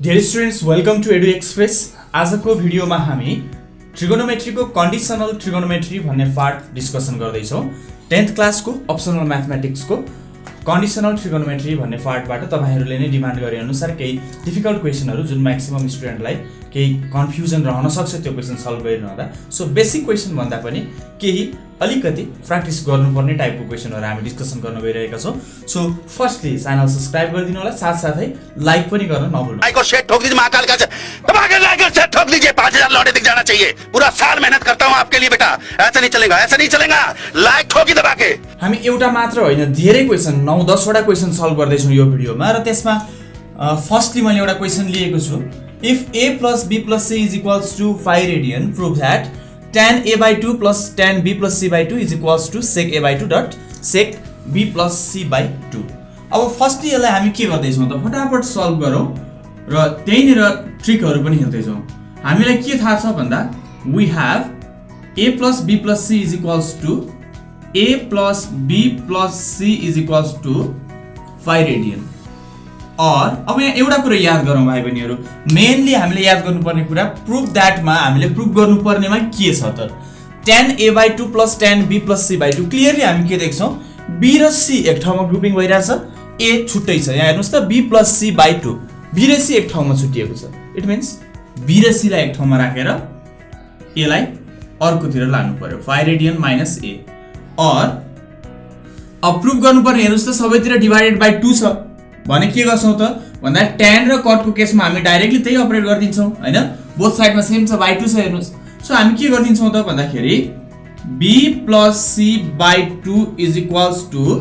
Dear students, welcome to Edu Express. आजको भिडियोमा हामी ट्रिगोनोमेट्रीको कन्डिसनल ट्रिगोनोमेट्री भन्ने पार्ट डिस्कसन गर्दैछौँ। 10th क्लासको अप्सनल म्याथमेटिक्सको कन्डिसनल ट्रिगोनोमेट्री भन्ने पार्टबाट तपाईहरुले नै डिमान्ड गरे अनुसार केही डिफिकल्ट क्वेशनहरु जुन म्याक्सिमम स्टुडेन्टलाई केही कन्फ्युजन रहन सक्छ त्यो क्वेशन सल्भ गरिरहँदा सो बेसिक क्वेशन भन्दा पनि केही अलिकति प्र्याक्टिस गर्नुपर्ने टाइपको क्वेशनहरु हामी डिस्कसन गर्न गइरहेका छौं। सो फर्स्टली च्यानल सब्स्क्राइब गरिदिनु होला, साथसाथै लाइक पनि गर्न नभुल्नु। लाइक और शेयर ठोक दीजिए महाकाल का दबा के लाइक और शेयर ठोक दीजिए। 5000 लौटे दिख जाना चाहिए। पूरा साल मेहनत करता हूं आपके लिए बेटा, ऐसा नहीं चलेगा, ऐसा नहीं चलेगा। लाइक ठोकी दबा के। हामी एउटा मात्र होइन धेरै क्वेशन 9-10 वटा क्वेशन सल्भ गर्दै छौं यो भिडियोमा र त्यसमा फर्स्टली मैले एउटा क्वेशन लिएको छु। If a plus b plus c is equals to phi radian, prove that tan a by 2 plus tan b plus c by 2 is equals to sec a by 2 dot sec b plus c by 2. अब firstly यसलाई हामी के गर्दै छौं त फटाफट solve गरौँ र त्यहीँनिर ट्रिकहरु पनि हेर्दै छौं। हामीलाई के थाहा छ भन्दा we have a plus b plus c is equals to a plus b plus c is equals to phi radian. और अब यहाँ एउटा कुरा याद गरौँ भाइ बहिनीहरु, मेनली हामीले याद गर्नुपर्ने कुरा प्रुफ दैटमा हामीले प्रुफ गर्नुपर्नेमा के छ त tan a by 2 plus tan b plus c by 2 clearly हामी के देख्छौं b र c एक ठाउँमा ग्रुपिङ भइराछ, a छुट्टै छ। यहाँ हेर्नुस् त b plus c by 2 b र c एक ठाउँमा छुटिएको छ। इट मीन्स b र c लाई एक ठाउँमा राखेर a लाई अर्कोतिर लानु पर्यो phi radian minus a। और अब प्रुफ गर्नुपर्ने हेर्नुस् त सबैतिर डिवाइडेड बाइ 2 छ भने के गर्छौं त भन्दा tan र cot को केसमा हामी डाइरेक्टली त्यही अपरेट गर्दिन्छौं हैन, बोथ साइडमा सेम छ बाइ 2 छ हेर्नुस्। सो हामी के गर्दिन्छौं त भन्दाखेरि b plus c by 2 is equals to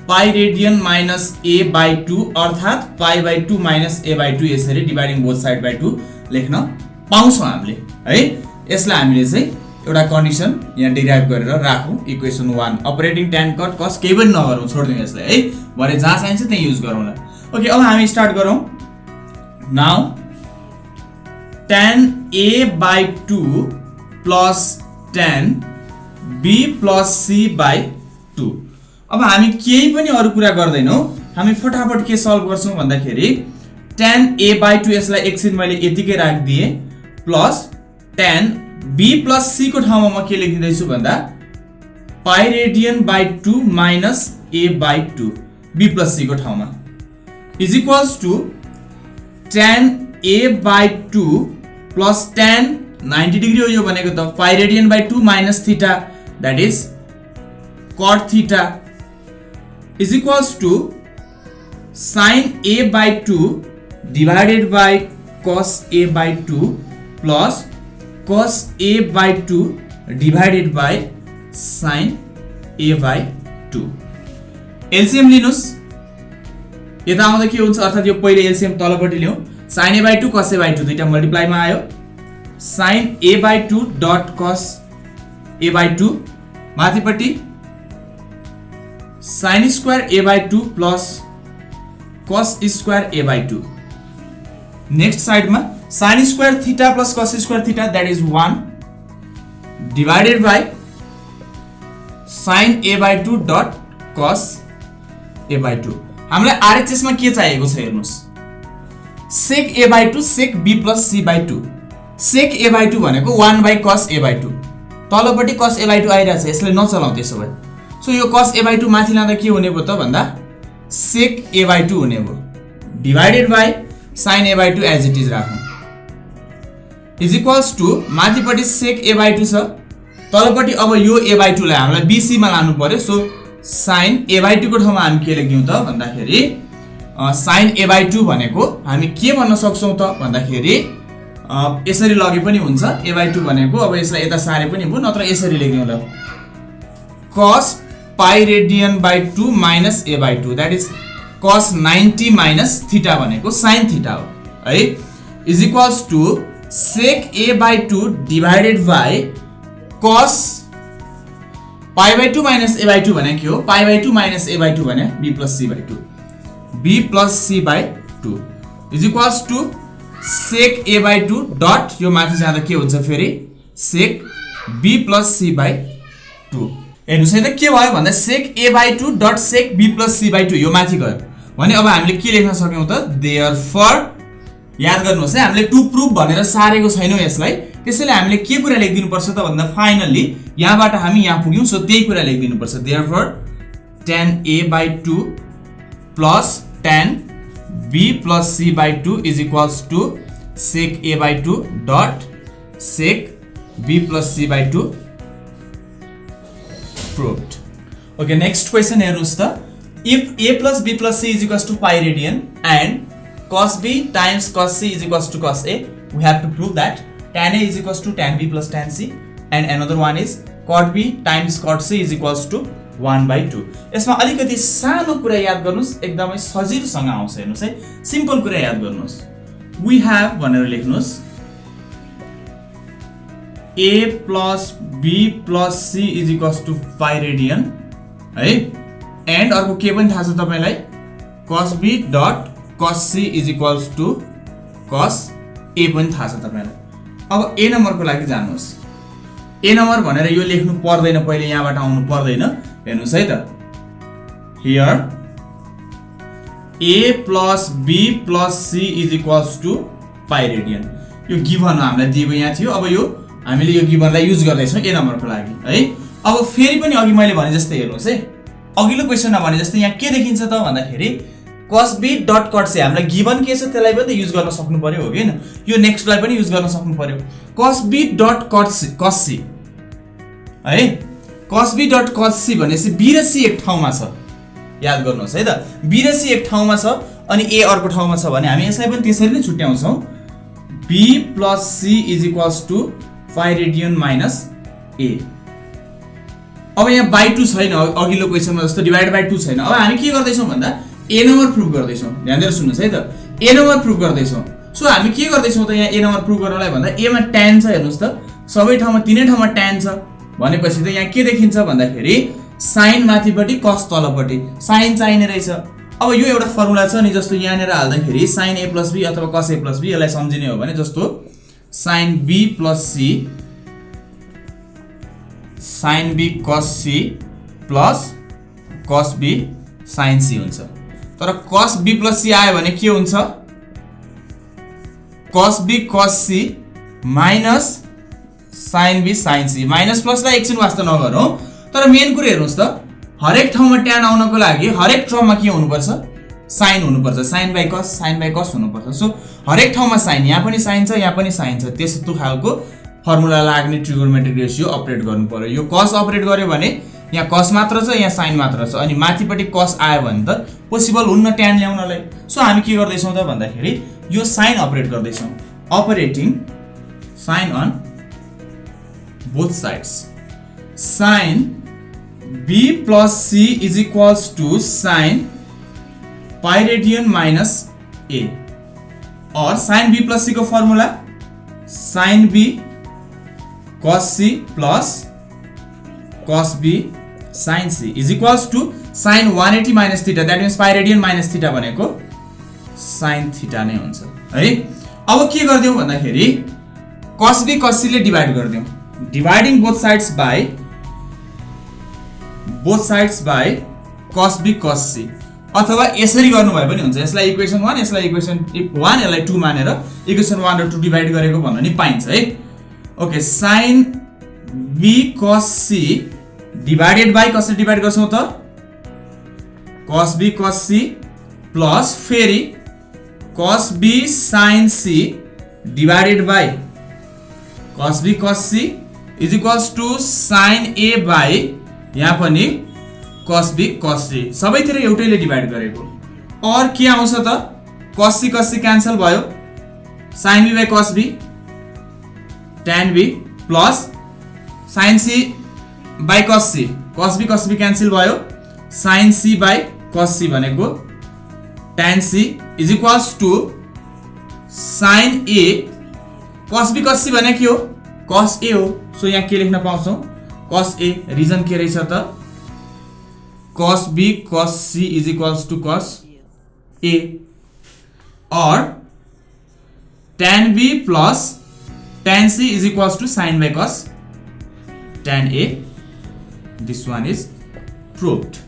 pi radian minus a by 2 अर्थात pi by 2 minus a by 2 यसरी डिवाइडिङ बोथ साइड बाइ 2 लेख्न पाउँछौं हामीले है। यसलाई हामीले चाहिँ एउटा कन्डिसन यहाँ डिराइभ गरेर राखौं। Equation 1 operating tan cot cos केही पनि नगरौँ, छोड्दियौ यसलाई है, भरे जहाँ चाहिन्छ त्यही युज गरौँला। ओके, अब हामी स्टार्ट गरौँ। Now tan a by 2 plus tan b plus c by 2। अब हामी केही पनि अरु कुरा गर्दैनौं, हामी फटाफट के सल्भ गर्छौं भन्दाखेरि tan a by 2 यसलाई एकछिन मैले यतिकै राख्दिए plus tan b plus c को ठाउँमा म के लेखिदै छु भन्दा pi radian by 2 minus a by 2 b plus c को ठाउँमा is equals to tan a by 2 plus tan 90 degree हो यो भनेको त pi radian by 2 minus theta that is cot theta is equals to sin a by 2 divided by cos a by 2 plus cos a by 2 divided by sin a by 2। LCM लिनुस्, यता आउँदा के हुन्छ अर्थात यो पहिले एलसीएम तलपट्टि ल्याऊ। sin a by 2 cos a by 2 दुईटा multiply मा आयो, sin a by 2 dot cos a by 2 माथिपट्टि sin square a by 2 plus cos square a by 2। Next साइडमा sin square theta plus cos square theta that is 1 divided by sin a by 2 dot cos a by 2। हामीलाई RHS मा के चाहिएको छ हेर्नुस्, sec a by 2 sec b plus c by 2। sec a by 2 भनेको 1 by cos a by 2, तलपट्टि cos a by 2 आइराछ, यसले नचलाऊ त्यसो भए। सो यो cos a by 2 माथि लाँदा के हुने भयो त भन्दा sec a by 2 हुने भयो divided by sin a by 2 as it is राखौं is equals to माथिपट्टि sec a by 2 छ, तलपट्टि अब यो a by 2 लाई हामीलाई bc मा लानु पर्यो। सो sin a by 2 को ठाउँमा हामी के लेख्दियौ त भन्दाखेरि sin a by 2 भनेको हामी के भन्न सक्छौं त भन्दाखेरि यसरी लगे पनि हुन्छ, a by 2 भनेको अब यसलाई यता सारे पनि भयो, नत्र यसरी लेख्दियौ ल cos pi radian by 2 minus a by 2 that is cos 90 minus theta भनेको sin theta हो है is equals to sec a by 2 divided by cos pi by 2 minus a by 2 भने के हो, pi by 2 minus a by 2 भने b plus c by 2 b plus c by 2 is equals to sec a by 2 dot यो माथि जाँदा के हुन्छ फेरि sec b plus c by 2। हेर्नुस् है त के भयो भन्दा sec a by 2 dot sec b plus c by 2 यो माथि गयो भने अब हामीले के लेख्न सक्यौं त therefore याद गर्नुहोस् है, हामीले टु प्रुभ भनेर सारेको छैनौँ यसलाई, त्यसैले हामीले के कुरा लेखिदिनुपर्छ त भन्दा फाइनल्ली यहाँबाट हामी यहाँ पुग्यौँ, सो त्यही कुरा लेखिदिनुपर्छ। Therefore tan a/2 plus tan b plus c/2 is equals to sec a/2 dot sec b plus c/2 proved। Okay, next question हेर्नुहोस् त। If a plus b plus c is equals to pi radian and cos b times cos c is equals to cos a, we have to prove that tan a is equals to tan b plus tan c, and another one is cot b times cot c is equals to 1/2। यसमा अलिकति सानो कुरा याद गर्नुस्, एकदमै सजिलोसँग आउँछ। हेर्नुस् है, सिम्पल कुरा याद गर्नुस्। we have भनेर लेख्नुस् a plus b plus c is equals to pi radian है, एन्ड अर्को के पनि थाहा छ तपाईलाई, cos b dot cos c is equals to cos a पनि थाहा छ तपाईलाई। अब a नम्बरको लागि जानुहोस्। a नम्बर भनेर यो लेख्नु पर्दैन, पहिले यहाँबाट आउनु पर्दैन। हेर्नुस् है त, here a plus b plus c is equals to pi radian, यो गिभन हामीलाई दिएको यहाँ थियो। अब यो हामीले यो गिभनलाई युज गर्दैछौँ a नम्बरको लागि है। अब फेरि पनि अघि मैले भने जस्तै हेर्नुस् है, अघिल्लो क्वेसनमा भने जस्तै यहाँ के देखिन्छ त भन्दाखेरि cos b dot cot c, हामीलाई गिभन के छ त्यसलाई पनि युज गर्न सक्नु पर्यो हो हैन, यो नेक्स्टलाई पनि युज गर्न सक्नु पर्यो। cos b dot cos c है, cos b dot cos c भनेपछि b र c एक ठाउँमा छ, याद गर्नुहोस् है त, b र c एक ठाउँमा छ अनि a अर्को ठाउँमा छ भने हामी यसलाई पनि त्यसरी नै छुट्याउँछौँ। b plus c is equals to pi radian minus a। अब यहाँ बाई 2 छैन, अघिल्लो क्वेसनमा जस्तो डिभाइड बाई 2 छैन। अब हामी के गर्दैछौँ भन्दा a नम्बर प्रुभ गर्दैछौँ, ध्यान दिएर सुन्नुहोस् है त, a नम्बर प्रुभ गर्दैछौँ। सो हामी के गर्दैछौँ त यहाँ a नम्बर प्रुभ गर्नलाई भन्दा a मा tan छ, हेर्नुहोस् त सबै ठाउँमा तिनै ठाउँमा tan छ भनेपछि त यहाँ के देखिन्छ भन्दाखेरि साइन माथिपट्टि cos तलपट्टि, साइन चाहिने रहेछ। अब यो एउटा फर्मुला छ नि, जस्तो यहाँनिर हाल्दाखेरि sin a प्लस b अथवा cos a प्लस b, यसलाई सम्झिने हो भने जस्तो sin b plus c sin b cos c plus cos b sin c हुन्छ। तर cos b प्लस c आयो भने के हुन्छ, cos b cos c minus sin b sin c, minus प्लसलाई एकछिन वास्ता नगरौँ। तर मेन कुरा हेर्नुहोस् त, हरेक ठाउँमा ट्यान आउनको लागि हरेक टर्ममा के हुनुपर्छ, साइन हुनुपर्छ, sin by cos हुनुपर्छ। सो हरेक ठाउँमा साइन, यहाँ पनि साइन छ यहाँ पनि साइन छ, त्यस्तो खालको फर्मुला लाग्ने ट्रिगोनोमेट्रिक रेशियो अपरेट गर्नु पर्यो। यो cos अपरेट गर्यो भने यहाँ cos मात्र छ, यहाँ sin मात्र छ, अनि माथिपट्टि cos आयो भने त पोसिबल हुन्न ट्यान ल्याउनलाई। सो हामी के गर्दैछौँ त भन्दाखेरि यो साइन अपरेट गर्दैछौँ, operating sine on both sides. sin b plus c is equals to sin pi radian minus a, और sin b plus c को formula sin b cos c plus cos b sin c is equals to sin 180 minus theta, that means pie radian minus theta भनेको sin theta नै हुन्छ है। अब के गर्दियौ भन्दाखेरि cos b cos c ले divide गर्दियौ, dividing both sides by cos b cos c, अथवा यसरी गर्नु भए पनि हुन्छ। यसलाई इक्वेसन 1, यसलाई इक्वेसन 1, यसलाई 2 मानेर इक्वेसन 1 र 2 डिवाइड गरेको भन्न नि पाइन्छ है। Okay, sin b cos c divided by कसरी डिवाइड गर्छौं त, cos b cos c plus फेरि cos b sin c divided by cos b cos c is equals to sin a by यहाँ पनि cos b cos c, सबैतिर एउटैले divide गरेको। और के आउँछ त, cos c क्यान्सल भयो, sin b बाइ cos b tan b plus sin c by cos c, cos b cancel भयो, sin c by cos c भनेको tan c is equals to sin a cos b cos c भने के हो, cos a हो। So यहाँ के लेख्न पाउँछौं, cos a, reason के रहेछ त, cos b cos c is equals to cos a, और tan b plus tan c is equals to sin by cos tan a, this one is proved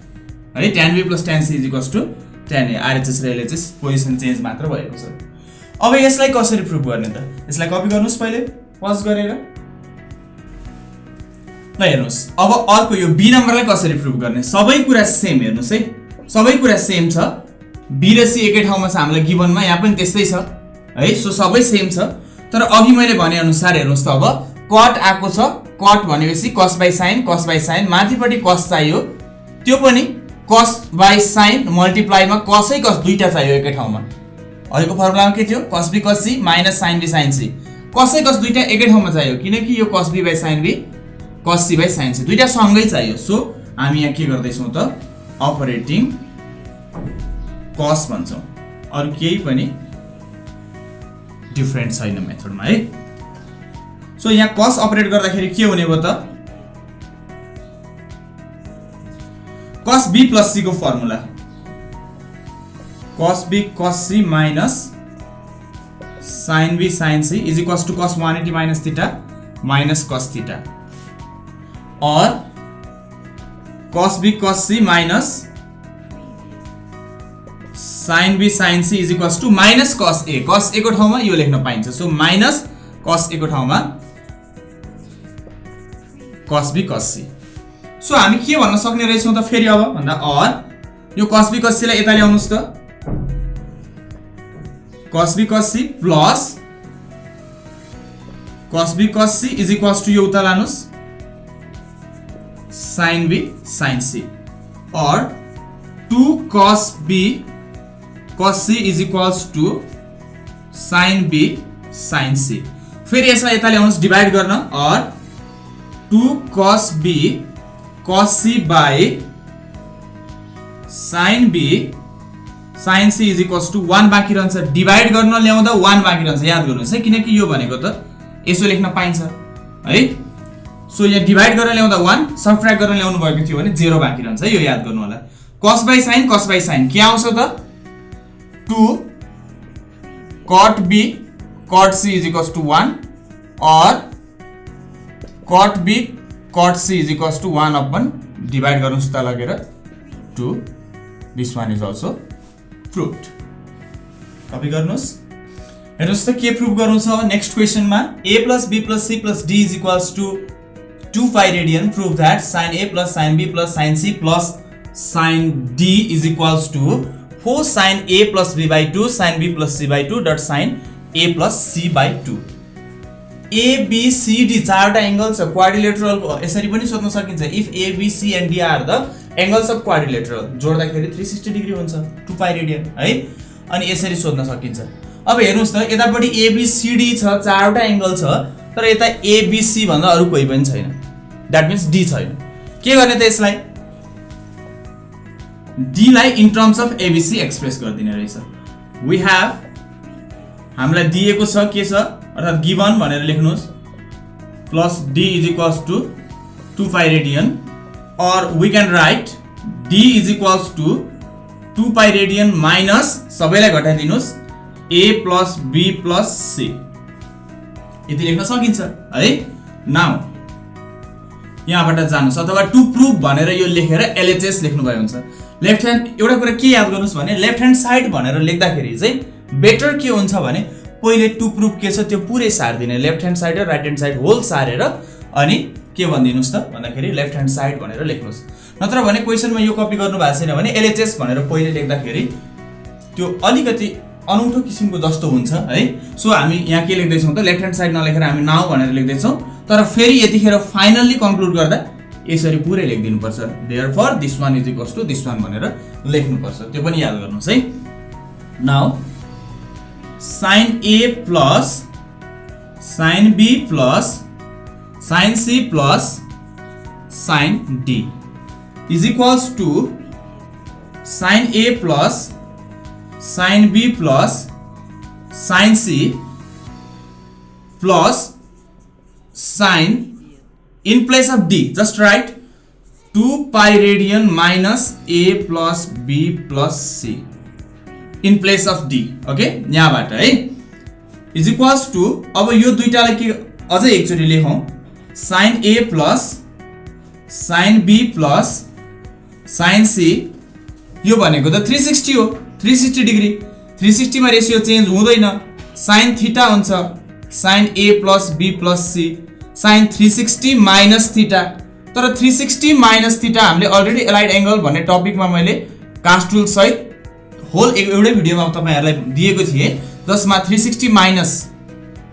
है। tan b plus tan c is equals to tan a, RHS र LHS position change मात्र भएको छ। अब यसलाई कसरी prove गर्ने त? यसलाई कपी गर्नुस् पहिले पज गरेर। ल हेर्नुस् अब अर्को यो बी नम्बरलाई कसरी प्रुभ गर्ने? सबै कुरा सेम हेर्नुस् है, सबै कुरा सेम छ। बी र सी एकै ठाउँमा छ हामीलाई गिभनमा, यहाँ पनि त्यस्तै छ है। सो सबै सेम छ। तर अघि मैले भने अनुसार हेर्नुस् त अब कट आएको छ। कट भनेपछि कस बाइ साइन, माथिपट्टि कस चाहियो, त्यो पनि कस बाइ साइन मल्टिप्लाईमा कसै कस दुईटा चाहियो एकै ठाउँमा। अहिलेको फर्मुलामा के थियो? Cos be cos C minus sine be sine c, कसै कस दुईटा एकै ठाउँमा चाहियो किनकि यो cos b by sine b cos c by sine c दुईटा सँगै चाहियो। सो हामी यहाँ के गर्दैछौँ त? अपरेटिङ कस भन्छौँ, अरू केही पनि डिफरेन्ट छैन मेथडमा है। सो यहाँ कस अपरेट गर्दाखेरि के हुने भयो त? कस बी प्लस सी को formula cos be cos C minus sine be sine C is equals to cos 180 minus theta minus cos theta, और cos be cos C minus sine be sine C is equals to minus cos A. कस ए को ठाउँमा यो लेख्न पाइन्छ। So minus cos ए को ठाउँमा cos B cos C. So हामी के भन्न सक्ने रहेछौँ त फेरि अब भन्दा और यो कस बी कस सी लाई यता ल्याउनुस् त। Cos be cos c plus cos be cos c is equals to यो उता लानुस् साइन बी साइन सी, और 2 cos b cos c is equals to sine be sine c. फेरि यसलाई यता ल्याउनुस् डिभाइड गर्न, और 2 cos b cos c by sin b sin c is equals to 1 बाँकी रहन्छ। डिभाइड गर्न ल्याउँदा 1 बाँकी रहन्छ, याद गर्नुहोस् है, किनकि यो भनेको त यसो लेख्न पाइन्छ है। सो यहाँ डिभाइड गरेर ल्याउँदा 1, सबट्र्याक्ट गरेर ल्याउनु भएको थियो भने 0 बाँकी रहन्छ है, यो याद गर्नु होला। cos बाइ साइन के आउँछ त? 2 cot b cot c is equals to 1, और cot b cot c is equals to 1 अपन डिभाइड गर्नुस् त लगेर 2। This one is also proved. Copy गर्नुस्। हेर्नुस् त के प्रुभ गर्नु छ नेक्स्ट क्वेशनमा। a plus b plus c plus d is equals to 2 pi radian prove that sin a plus sin b plus sin c plus sin d is equals to 4 sin a plus b by 2 sin b plus c by 2 dot sin a plus c by 2। a b c d चारवटा angle छ quadrilateral, यसरी पनि सोध्न सकिन्छ। If a b c and d are the angles of quadrilateral, जोड्दाखेरि 360 degree हुन्छ 2 pi radian है, अनि यसरी सोध्न सकिन्छ। अब हेर्नुस् त यतापट्टि a b c d छ, चारवटा एंगल छ, तर यता a b c भन्दा अरु कोही पनि छैन, दैट मीन्स d छैन। के गर्ने त यसलाई? d लाई in terms of abc express गर्दिने रहेछ। वी हैव हामीलाई दिएको छ के छ अर्थात गिवन भनेर लेख्नुस् plus d is equals to 2 pi radian, और we can write d is equals to 2 pi radian minus सबैलाई घटाइदिनुस् a plus b plus c, यति लेख्न सकिन्छ है। नाउ यहाँबाट जानुस्, अथवा टु प्रुभ भनेर यो लेखेर LHS लेख्नु भयो हुन्छ। लेफ्ट ह्यान्ड एउटा कुरा के याद गर्नुस् भने लेफ्ट ह्यान्ड साइड भनेर लेख्दाखेरि चाहिँ बेटर के हुन्छ भने पहिले टु प्रुभ के छ त्यो पुरै सार्दिने, लेफ्ट ह्यान्ड साइड र राइट ह्यान्ड साइड होल सारेर अनि के भनिदिनुस् त भन्दाखेरि लेफ्ट ह्यान्ड साइड भनेर लेख्नुस्। नत्र भने क्वेशनमा यो कपी गर्नु भएको छैन भने LHS भनेर पहिले लेख्दाखेरि त्यो अलिकति अनौठो किसिमको जस्तो हुन्छ है। सो हामी यहाँ के लेख्दैछौँ त लेफ्ट ह्यान्ड साइड नलेखेर हामी नाउ भनेर लेख्दैछौँ, तर फेरि यतिखेर फाइनल्ली कन्क्लुड गर्दा यसरी पुरै लेखिदिनुपर्छ। Therefore this one is equals to this one भनेर लेख्नुपर्छ, त्यो पनि याद गर्नुहोस् है। Now sin a plus sin b plus sin c plus sin d is equals to sin a plus sin b plus sin c plus sin in place of d just write 2 pi radian minus a plus b plus c in place of d। Okay यहाँबाट है is equals two, अब यो दुईटालाई के अझै एकचोटि लेखौं, sin a plus sin b plus sin c, यो भनेको त 360 हो, 360 डिग्री। 360 मा रेशियो चेन्ज हुँदैन, साइन थीटा हुन्छ sine a plus b plus c sine 360 minus theta. तर 360 माइनस थीटा हामीले अलरेडी एलाइड एंगल भन्ने टपिकमा मैले कास्ट टुल सहित होल एउटै भिडियोमा तपाईहरुलाई दिएको थिए, जसमा 360 माइनस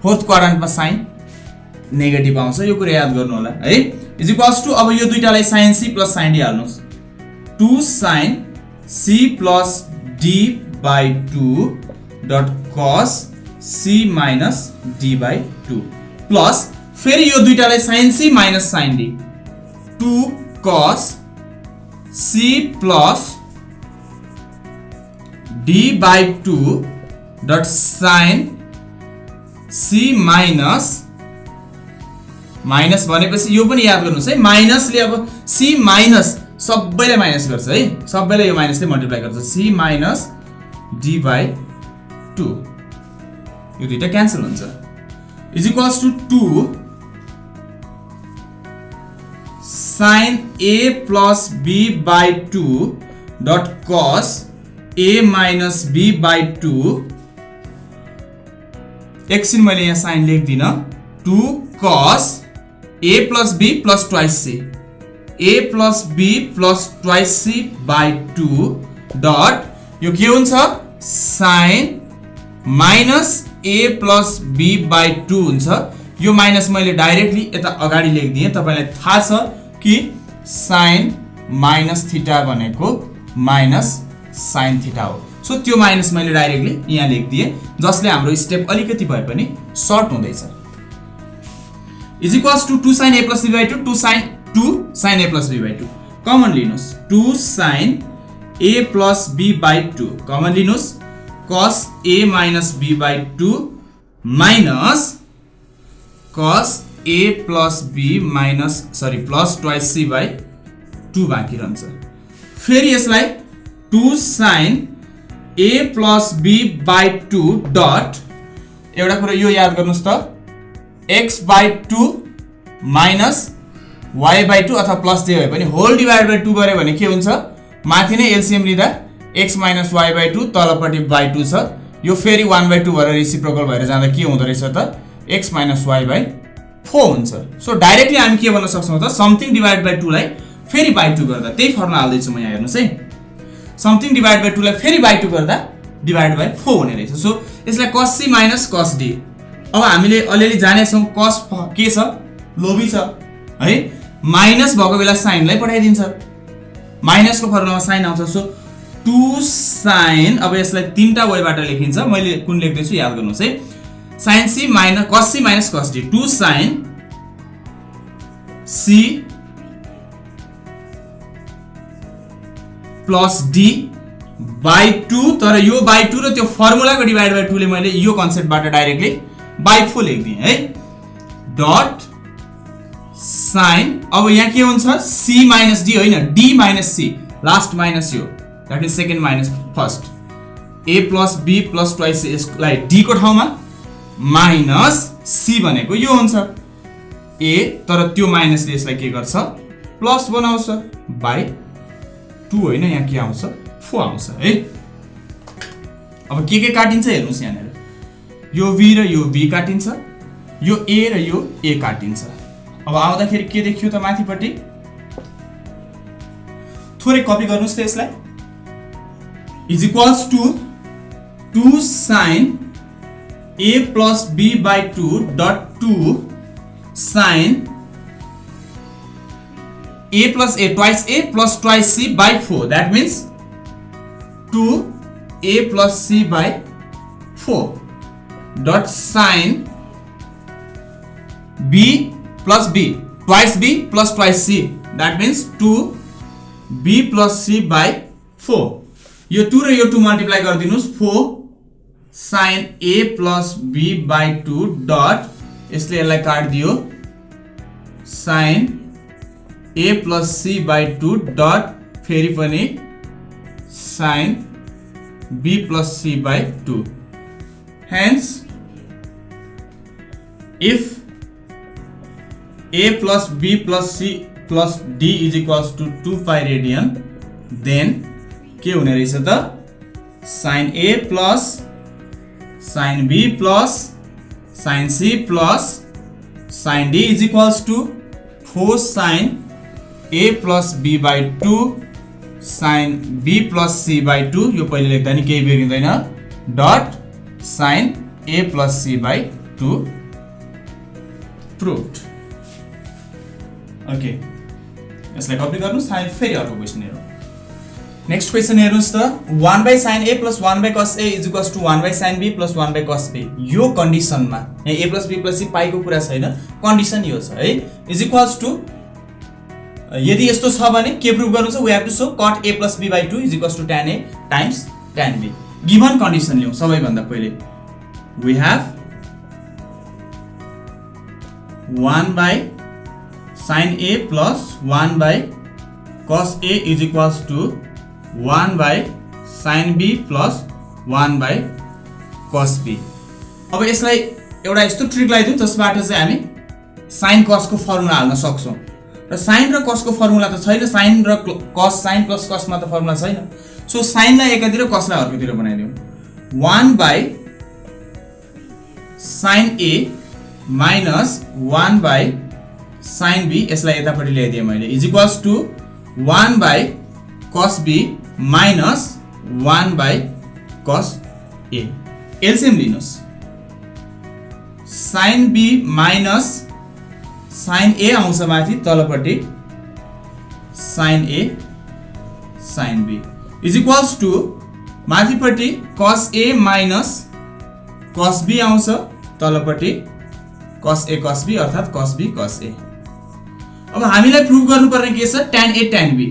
फोर्थ क्वाड्रेन्टमा साइन नेगेटिभ आउँछ। यो कुरा याद गर्नु होला है। इज इक्वल्स टु अब यो दुईटालाई sine C plus sine D हाल्नुस्, 2 sine C plus D by 2 dot cos C minus D by 2 plus फेरि यो दुईटालाई sine C minus sine D 2 cos c plus d by 2 dot sin c minus minus भनेपछि यो पनि याद गर्नुस् है, माइनसले अब c माइनस सबैलाई माइनस गर्छ है, सबैलाई यो माइनसले मल्टिप्लाई गर्छ, c माइनस d by 2 यो दुईटा क्यान्सल हुन्छ is equals to 2 sin a plus b by 2 dot cos a minus b by 2 एकछिन मैले यहाँ sign लेख्दिन, 2 cos a plus b plus twice c a plus b plus twice c by 2 dot यो के हुन्छ sin minus a plus b by 2 हुन्छ। यो minus मैले directly यता अगाडि लेख्दिएँ, तपाईलाई थाहा छ कि साइन माइनस थीटा भनेको माइनस साइन थीटा हो। सो त्यो माइनस मैले डाइरेक्टली यहाँ लेखिदिएँ, जसले हाम्रो स्टेप अलिकति भए पनि सर्ट हुँदैछ। Is equals to 2 sin a plus b by 2 2 sin a plus b by 2 common लिनुस्, 2 sin a plus b by 2 common लिनुस्, cos a minus b by 2 minus cos a plus b minus plus twice c by 2 बाँकी रहन्छ। फेरि यसलाई 2 sin a plus b by 2 dot एउटा कुरा यो याद गर्नुस् त, x by 2 minus y by 2 अथवा प्लस जे भए पनि होल डिभाइड बाइ 2 गरे भने के हुन्छ, माथि नै एलसीएम लिँदा x minus y by 2 तलपट्टि by 2 छ, यो फेरि 1 by 2 भएर रेसिप्रोकल भएर जाँदा के हुँदो रहेछ त x minus y by 4 हुन्छ। सो डाइरेक्टली हामी के भन्न सक्छौं त, समथिङ डिभाइड बाइ 2 लाई फेरि बाइ 2 गर्दा, त्यही फर्मुला हाल्दै छु म यहाँ हेर्नुस् है, समथिङ डिभाइड बाइ 2 लाई फेरि बाइ 2 गर्दा डिभाइड बाइ 4 हुने रहेछ। सो यसलाई cos c minus cos d। अब हामीले अलिअलि जाने छौं cos के छ, लोभी छ है, माइनस भएको बेला साइनलाई पठाइदिन्छ, माइनसको फर्मुलामा साइन आउँछ। सो 2 sin, अब यसलाई तीनटा वेबाट लेखिन्छ, मैले कुन लेख्दै छु याद गर्नुस् है, sin c minus cos c minus cos d 2 sin c plus d by 2, तर यो by 2 र त्यो फर्मुलाको डिभाइड बाइ 2 ले मैले यो कन्सेप्टबाट डाइरेक्टली by 4 लेख्दिएँ है, डट sin, अब यहाँ के हुन्छ c minus d होइन, d minus c, last minus यो, that is second minus first, a plus b plus twice c यसलाई d को ठाउँमा माइनस c भनेको यो हुन्छ a, तर त्यो माइनसले यसलाई के गर्छ प्लस बनाउँछ बाइ 2 होइन, यहाँ के आउँछ 4 आउँछ है। अब के काटिन्छ हेर्नुस्, यहाँनिर यो v र यो v काटिन्छ, यो a र यो a काटिन्छ। अब आउँदाखेरि के देखियो त माथिपट्टि, थोरै कपी गर्नुस् त यसलाई, is equals to 2 sin a plus b by 2 dot 2 sin a plus a plus twice c by 4, that means 2a plus c by 4 dot sin b plus b plus twice c, that means 2b plus c by 4। यो 2 र यो 2 multiply गरिदिनुस्, 4 sin a plus b by 2 dot यसले यसलाई काट्दियो sin a plus c by 2 dot फेरि पनि sin b plus c by 2। Hence if a plus b plus c plus d is equals to 2 pi radian, then के हुने रहेछ त sin a plus sin b plus sin c plus sin d is equals to 4 sin a plus b by 2 sin b plus c by 2 यो पहिले लेख्दा नि केही बिग्रिदैन dot sin a plus c by 2 proved. Okay यसलाई copy गर्नुस् हामी फेरि अर्को क्वेशन हेरौँ. नेक्स्ट क्वेशन हेर्नुस् त 1 by sin a plus 1 by cos a is equals to 1 by sin b plus 1 by cos b. यो कन्डिसनमा यहाँ a plus b plus c पाइको कुरा छैन, कन्डिसन यो छ है. इज इक्वल्स टु यदि यस्तो छ भने के प्रुभ गर्नु छ? We have to show cot a plus b by 2 is equals to tan a times tan b. Given condition लियौं सबैभन्दा पहिले. We have 1 by sin a plus 1 by cos a is equals to 1 by sin b plus 1 by cos b. अब यसलाई एउटा यस्तो trick लगाइदिउँ जसबाट चाहिँ हामी sin cos को फर्मुला हाल्न सक्छौं. र sin र cos को फर्मुला त छैन, sin र cos sin plus cos मा त फर्मुला छैन. सो sin लाई एकातिर cos लाई अर्कोतिर बनाइदिउँ. 1 by sin a minus 1 by sin b यसलाई यतापट्टि ल्याइदिए मैले is equals to 1 by cos b minus 1 by cos a. LCM लिनुस्. sin b minus sin a आउँछ माथि तलपट्टि sin a sin b is equals टु माथिपट्टि cos a minus cos b आउँछ तलपट्टि cos a cos b अर्थात cos b cos a. अब हामीलाई प्रुभ गर्नुपर्ने के छ? tan a tan b.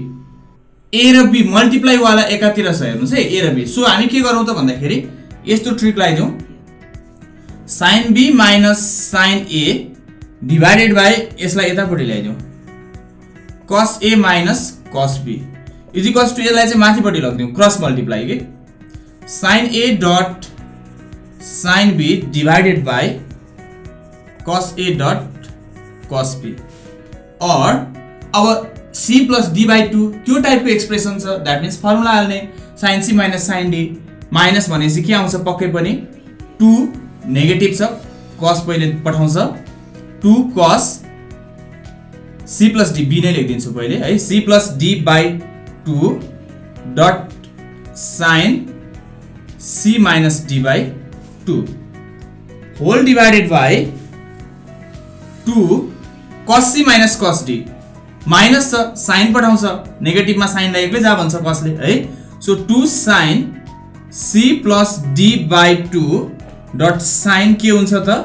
a र b मल्टिप्लाई वाला एकातिर छ हेर्नुस् है, a र b. सो हामी के गरौँ त भन्दाखेरि यस्तो ट्रिक लगाइदिउँ. sin b minus sin a divided by यसलाई यतापट्टि ल्याइदिउँ cos a minus cos b is equals to यसलाई चाहिँ माथिपट्टि लगिदिउँ क्रस मल्टिप्लाई के sin a dot sin b divided by cos a dot cos b. और अब c plus d by 2 त्यो टाइपको एक्सप्रेसन छ. दैट मिन्स फर्मुला हाल्ने sin c minus sin d minus भनेपछि के आउँछ? पक्कै पनि 2 नेगेटिभ छ, cos पहिले पठाउँछ 2 cos c plus d b नै लेखिदिन्छु पहिले है. c plus d by 2 dot sin c minus d by 2 whole divided by 2 cos c minus cos d minus छ, साइन पठाउँछ नेगेटिभमा साइनलाई एक्लै जा भन्छ कसले है. So 2 sin c plus d by 2 dot sin के हुन्छ त?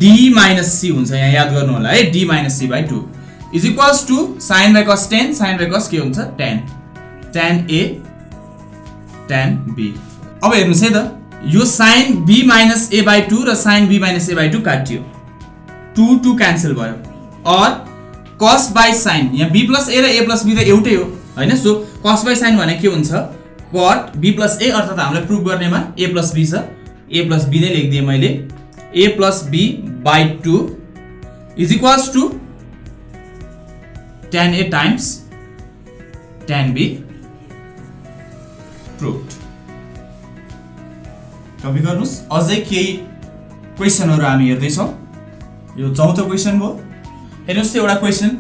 d minus c हुन्छ, यहाँ याद गर्नु होला है, d minus c by 2 is equals to sin by cos tan sin by cos के हुन्छ? tan tan a tan b. अब हेर्नुस् है त, यो sin b minus a by 2 र sin b minus a by 2 काटियो, 2 2 क्यान्सल भयो. और cos by sin यहाँ b plus a र a plus b त एउटै हो हैन. सो cos by sin भने के हुन्छ? cot b plus a अर्थात हामीले प्रुभ गर्नेमा a plus b छ, a plus b नै लेखिदिए मैले a plus b by 2 is equals टु tan a times tan b proved. Copy गर्नुस्. अझै केही क्वेशनहरु हामी हेर्दै छौं. यो चौथो क्वेशन भयो. हेर्नुस् एउटा question.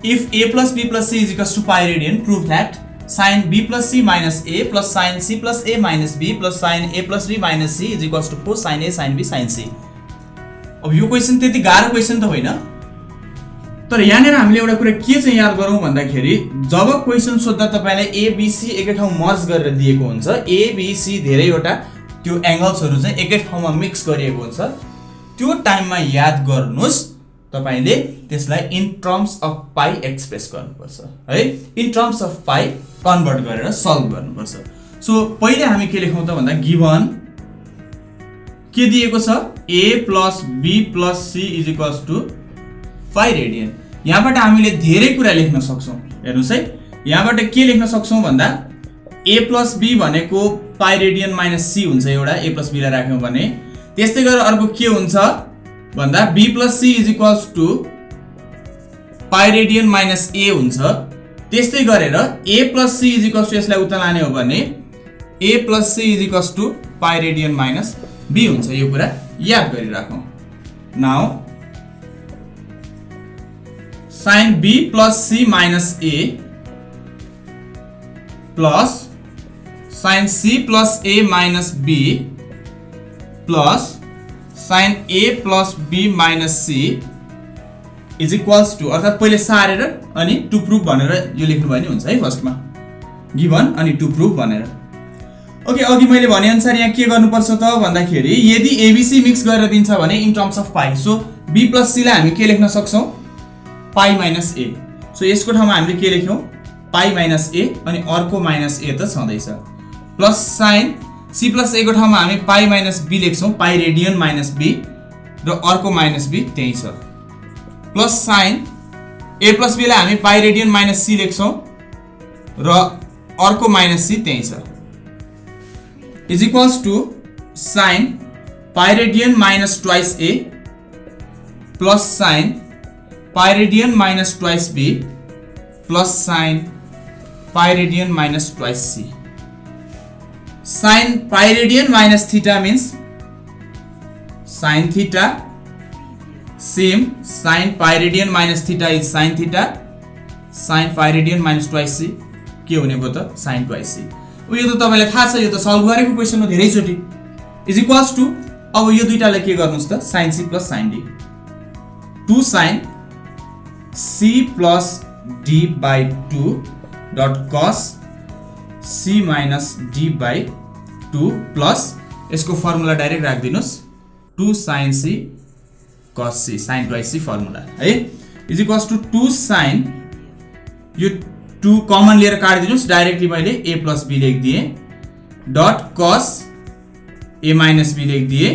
If a plus b plus c is equals to pi radian, prove that sin b plus c minus a plus sin c plus a minus b plus sin a plus b minus c is equals to 4 sin a sin b sin c. अब यो question त्यति गाह्रो question त होइन, तर यहाँनेर हामीले एउटा कुरा के चाहिँ याद गरौँ भन्दाखेरि जब क्वेशन सोध्दा तपाईलाई a b c एकै ठाउँ मर्ज गरेर दिएको हुन्छ, a b c धेरैवटा त्यो एंगल्सहरु चाहिँ एकै ठाउँमा मिक्स गरिएको हुन्छ, त्यो टाइममा याद गर्नुस् तपाईले त्यसलाई in terms of pie express गर्नुपर्छ है. In terms of pie convert गरेर सल्भ गर्नुपर्छ. सो पहिले हामी के लेखौं त भन्दा गिवन के दिएको छ? a plus b plus c is equals to pi radian. यहाँबाट हामीले धेरै कुरा लेख्न सक्छौं. हेर्नुस् है, यहाँबाट के लेख्न सक्छौं भन्दा a plus b भनेको pi radian minus c हुन्छ एउटा, a plus b लाई राख्यौं भने. त्यस्तै गरेर अर्को के हुन्छ भन्दा b plus c is equals to pi radian minus a हुन्छ. त्यस्तै गरेर a plus c is equals to यसलाई उता लाने हो भने a plus c is equals to pi radian minus b हुन्छ, यो कुरा याद गरिराखौं। Now sin b plus c minus a plus sin c plus a minus b plus sin a plus b minus c is equals to, अर्थात पहिले सारेर अनि to proof भनेर यो लेख्नु भयो नि हुन्छ है फर्स्टमा, गिवन अनि टु प्रुफ भनेर। ओके, अघि मैले भने अनुसार यहाँ के गर्नुपर्छ त भन्दाखेरि यदि एबीसी मिक्स गरेर दिन्छ भने in terms of pie, so b plus c लाई हामी के लेख्न सक्छौं, पाई माइनस a। सो यसको ठाउँमा हामीले के लेख्यौं, पाई माइनस a अनि अर्को माइनस a त छँदैछ, plus sign c plus a को ठाउँमा हामी पाई माइनस b लेख्छौं, पाई रेडियन माइनस b र अर्को माइनस b त्यही छ, plus sign a plus b लाई हामी पाई रेडियन माइनस c लेख्छौं र अर्को माइनस c त्यही छ, is equals to sine pi radian minus twice a plus sine pi radian minus twice b plus sine pi radian minus twice c। Sine pi radian minus theta means sine theta, same sine pi radian minus theta is sine theta, sine pi radian minus twice c के हुने भयो त sign twice c। यो त तपाईलाई थाहा छ, यो त सल्भ गरेको क्वेशन हो धेरैचोटी। इज इक्वल्स टु, अब यो दुईटालाई के गर्नुस् त, sine c plus sine d, 2 sine c plus d by 2 dot cos c minus d by 2 plus यसको फर्मुला डाइरेक्ट राखिदिनुस्, 2 sine c cos c, sine twice c formula है, is equals to 2 sine, यो 2 common लिएर काटिदिनुस्, directly मैले a plus b लेखिदिए dot cos a minus b लेखिदिए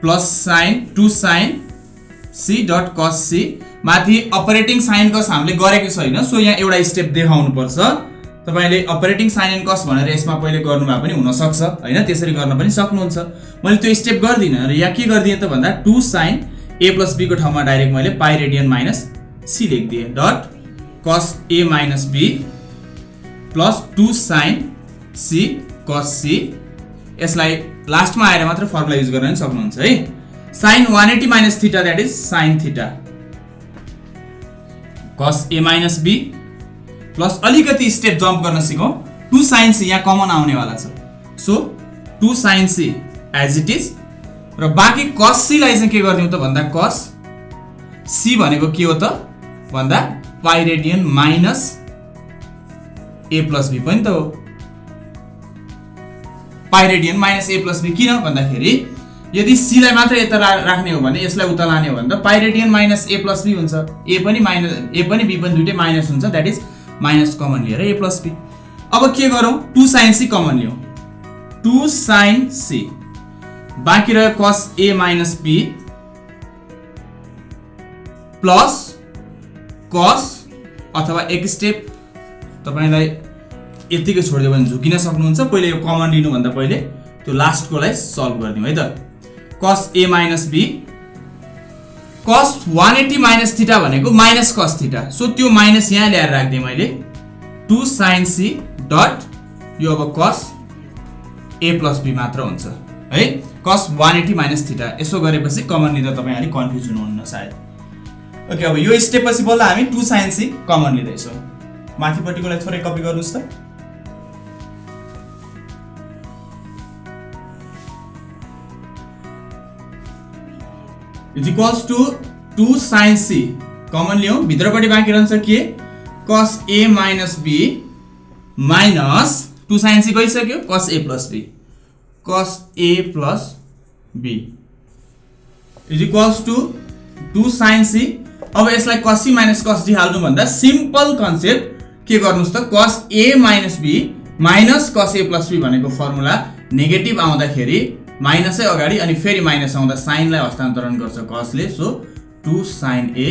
plus sine 2 sine c dot cos c, माथि operating sign कस हामीले गरेको छैन, सो यहाँ एउटा स्टेप देखाउनु पर्छ। तपाईले अपरेटिङ साइन एन्ड कस भनेर यसमा पहिले गर्नुभए पनि हुन सक्छ हैन, त्यसरी गर्न पनि सक्नुहुन्छ। मैले त्यो स्टेप गर्दिन र यहाँ के गर्दिए त भन्दा 2 साइन a प्लस b को ठाउँमा डाइरेक्ट मैले पाई रेडियन माइनस c लेखिदिए dot cos a minus b plus 2 sin c cos c, यसलाई लास्टमा आएर मात्र फर्मुला युज गर्न सक्नुहुन्छ है। sin 180 minus theta that is sin theta cos a minus b plus अलिकति स्टेप जम्प गर्न सिकौं, 2 sin c यहाँ कमन आउने वाला छ, so 2 sin c as it is र बाँकी cos c लाई चाहिँ के गर्दियौ त भन्दा cos c भनेको के हो त भन्दा पाई radian minus a plus b पनि त हो, पाई radian minus a plus b किन भन्दाखेरि यदि c लाई मात्र यता राख्ने हो भने, यसलाई उता लाने हो भने त pi radian minus a plus b हुन्छ, a पनि b पनि दुईटै माइनस हुन्छ, दैट इज माइनस कमन लिएर a प्लस b। अब के गरौं, 2 sin c कमन लियौं, 2 sin c बाँकी रह्यो cos a minus b plus cos, अथवा एक स्टेप तपाईलाई यतिकै छोड्दियो भने झुकिन सक्नुहुन्छ, पहिले यो कमन लिनु भन्दा पहिले त्यो लास्ट कोलाई सल्भ गर्दियौ है त। cos a minus b cos 180 minus theta भनेको माइनस cos थीटा, सो त्यो माइनस यहाँ ल्याएर राख्दिए मैले 2 sin c डट यो अब cos a plus b मात्र हुन्छ है, cos 180 minus थीटा। यसो गरेपछि कमन लिँदा तपाई अलि कन्फ्युज हुनुहुन्न सायद। ओके, अब यो स्टेप पछि बल्ल हामी 2 sin c कमन लिँदै छौं, माथिपट्टिकोलाई थोरै कपी गर्नुस् त। Is equals to 2 sin c common लियौं, भित्रपट्टि बाँकी रहन्छ के cos a minus b minus 2 sin c गइसक्यो cos a plus b, cos a plus b is equals to 2 sin c। अब यसलाई cos c minus cos d हाल्नु भन्दा सिम्पल कन्सेप्ट के गर्नुस् त, cos a minus b minus cos a plus b भनेको formula negative आउँदाखेरि माइनसै अगाडि अनि फेरि माइनस आउँदा साइन लाई हस्तान्तरण गर्छ cos ले, so 2 sin a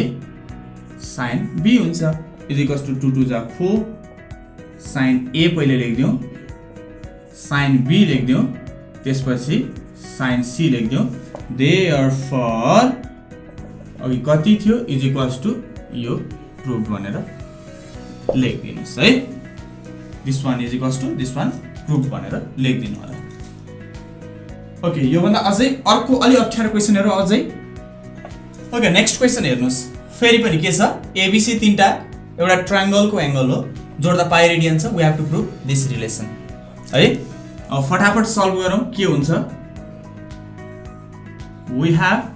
sin b हुन्छ, इज इक्वल्स टु 2 2 जा 4 sin a पहिले लेख्दियौ, sin b लेख्दियौ, त्यसपछि sin c लेख्दियौ, देयरफोर अघि कति थियो इज इक्वल्स टु यो प्रुभ भनेर लेखिदिनुस् है, this one is equals to this one prove भनेर लेखिदिनु होला। ओके योभन्दा अझै अर्को अलि अप्ठ्यारो क्वेसनहरु अझै ओके नेक्स्ट क्वेसन हेर्नुस् फेरि पनि के छ एबीसी तीनटा एउटा ट्रायंगलको एंगल हो जोड्दा पाइ रेडियन छ we have to prove this relation है अब फटाफट सल्भ गरौँ के हुन्छ we have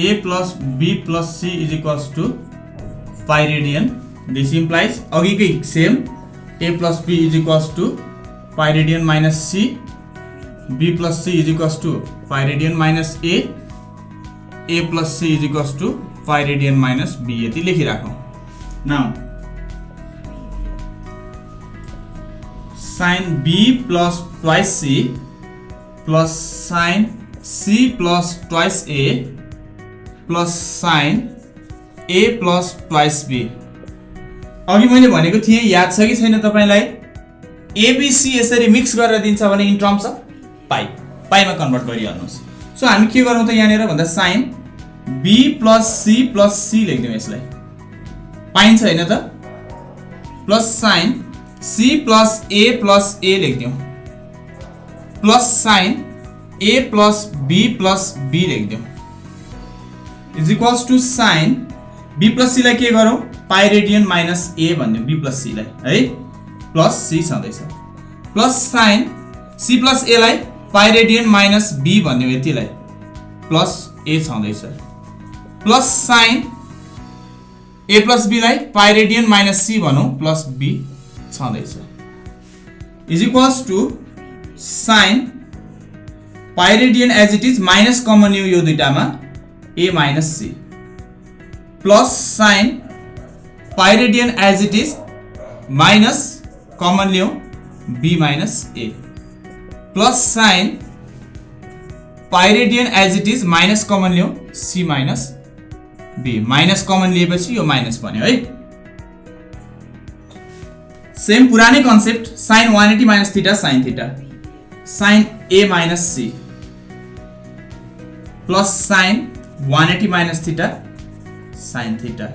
a plus b plus c is equals to pi radian. This implies अघिकै same a plus b is equals to pi radian minus c, b plus c is equals to pi radian minus a plus c is equals to pi radian minus b. यति लेखिराखौँ. Now sin b plus twice c plus sin c plus twice a plus sin a plus twice b. अघि मैले भनेको थिएँ याद छ कि छैन तपाईलाई एबीसी यसरी मिक्स गरेर दिन्छ भने इन टर्म्स अफ पाइमा कन्भर्ट गरिहाल्नुस्. सो हामी के गरौँ त यहाँनिर भन्दा sin b plus c लेख्दियौ यसलाई पाइन्छ हैन त plus sin c plus a लेख्दियौ plus sin a plus b लेख्दियौ is equals to sin b plus c लाई के गरौँ पाइ रेडियन माइनस a भन्दियौ b plus c लाई है प्लस c छँदैछ plus sin c plus a लाई पाइ रेडियन माइनस b भन्दियौ यतिलाई प्लस a छँदैछ plus sin a plus b लाई पाइ रेडियन माइनस c भनौँ प्लस b छँदैछ is equals to sin pi radian as it is minus common यो दुईटामा a minus c plus sin pi radian as it is minus common लियौं b minus a plus sin pi radian as it is minus common लियौं c minus b minus common लिएपछि यो minus बन्यो है same पुरानै concept sin 180 minus theta sin theta sin a minus c plus sin 180 minus theta sin theta